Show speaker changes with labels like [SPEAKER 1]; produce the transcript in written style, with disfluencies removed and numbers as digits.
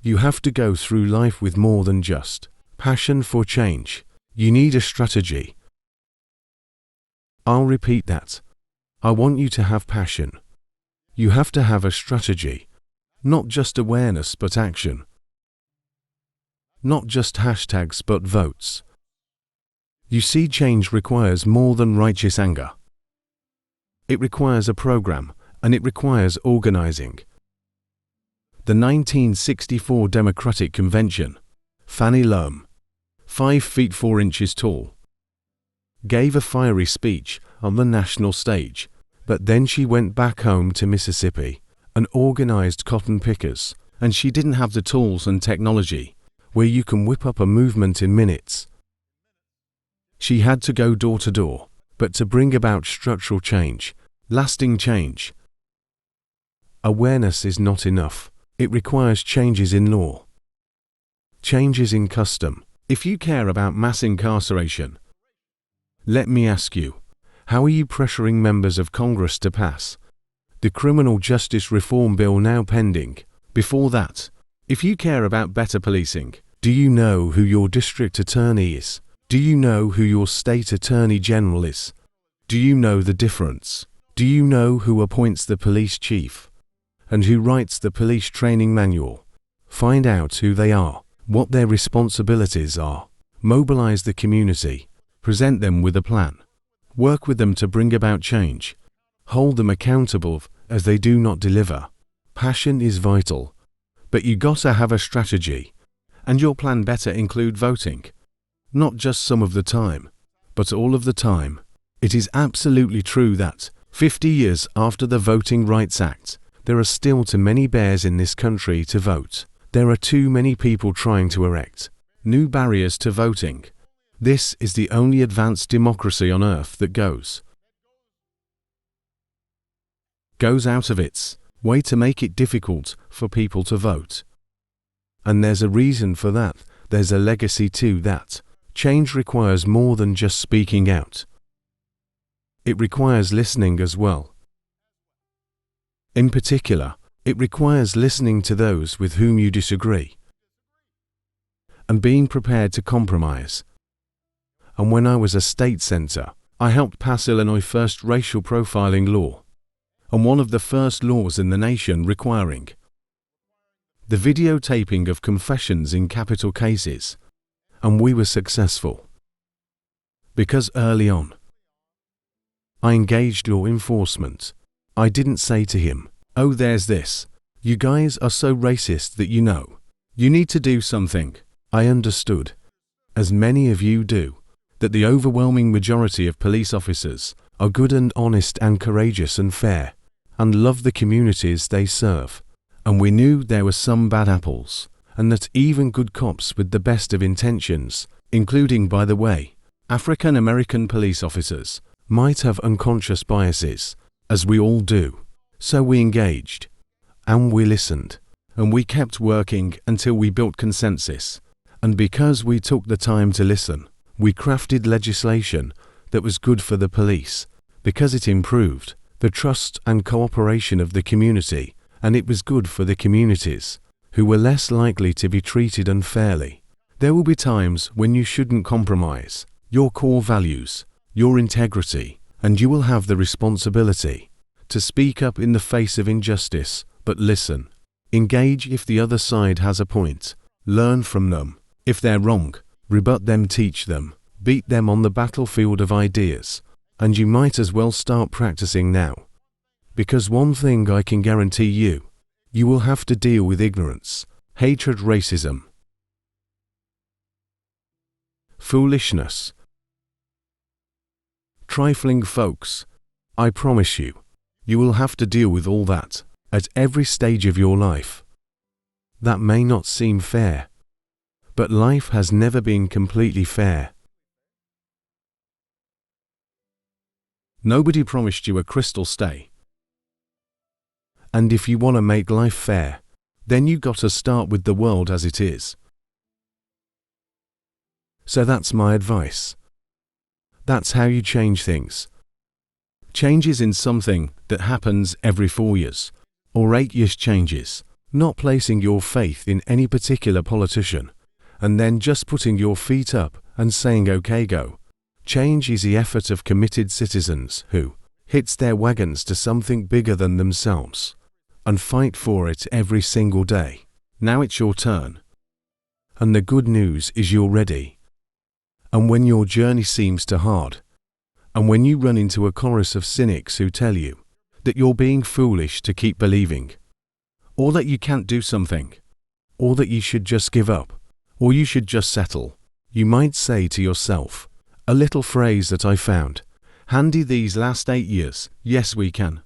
[SPEAKER 1] You have to go through life with more than just passion for change. You need a strategy. I'll repeat that. I want you to have passion. You have to have a strategy. Not just awareness but action. Not just hashtags but votes. You see, change requires more than righteous anger. It requires a program, and it requires organizing. The 1964 Democratic Convention, Fannie Lum, 5 feet 4 inches tall, gave a fiery speech on the national stage, but then she went back home to Mississippi and organized cotton pickers, and she didn't have the tools and technology where you can whip up a movement in minutes. She had to go door to door, but to bring about structural change, lasting change. Awareness is not enough. It requires changes in law, changes in custom. If you care about mass incarceration, let me ask you, how are you pressuring members of Congress to pass the criminal justice reform bill now pending? Before that, if you care about better policing, do you know who your district attorney is? Do you know who your state attorney general is? Do you know the difference? Do you know who appoints the police chief? And who writes the police training manual? Find out who they are, what their responsibilities are. Mobilize the community. Present them with a plan. Work with them to bring about change. Hold them accountable as they do not deliver. Passion is vital, but you gotta have a strategy. And your plan better include voting. Not just some of the time, but all of the time. It is absolutely true that 50 years after the Voting Rights Act, there are still too many bears in this country to vote. There are too many people trying to erect new barriers to voting. This is the only advanced democracy on earth that goes out of its way to make it difficult for people to vote. And there's a reason for that. There's a legacy to that. Change requires more than just speaking out. It requires listening as well. In particular, it requires listening to those with whom you disagree and being prepared to compromise. And when I was a state senator, I helped pass Illinois' first racial profiling law, and one of the first laws in the nation requiring the videotaping of confessions in capital cases. And we were successful. Because early on, I engaged law enforcement. I didn't say to him, "Oh, there's this. You guys are so racist that you need to do something." I understood, as many of you do, that the overwhelming majority of police officers are good and honest and courageous and fair, and love the communities they serve. And we knew there were some bad apples, and that even good cops with the best of intentions, including, by the way, African American police officers, might have unconscious biases, as we all do. So we engaged, and we listened, and we kept working until we built consensus. And because we took the time to listen, we crafted legislation that was good for the police, because it improved the trust and cooperation of the community, and it was good for the communities, who were less likely to be treated unfairly. There will be times when you shouldn't compromise your core values, your integrity, and you will have the responsibility to speak up in the face of injustice, but listen. Engage if the other side has a point. Learn from them. If they're wrong, rebut them, teach them, beat them on the battlefield of ideas. And you might as well start practicing now. Because one thing I can guarantee you, you will have to deal with ignorance, hatred, racism, foolishness, trifling folks. I promise you, you will have to deal with all that at every stage of your life. That may not seem fair, but life has never been completely fair. Nobody promised you a crystal stay. And if you want to make life fair, then you got to start with the world as it is. So that's my advice. That's how you change things. Change isn't something that happens every 4 years, or 8 years changes. not placing your faith in any particular politician, and then just putting your feet up and saying okay go. Change is the effort of committed citizens who hitch their wagons to something bigger than themselves and fight for it every single day. Now it's your turn. And the good news is you're ready. And when your journey seems too hard, and when you run into a chorus of cynics who tell you that you're being foolish to keep believing, or that you can't do something, or that you should just give up, or you should just settle, you might say to yourself a little phrase that I found handy these last 8 years: yes, we can.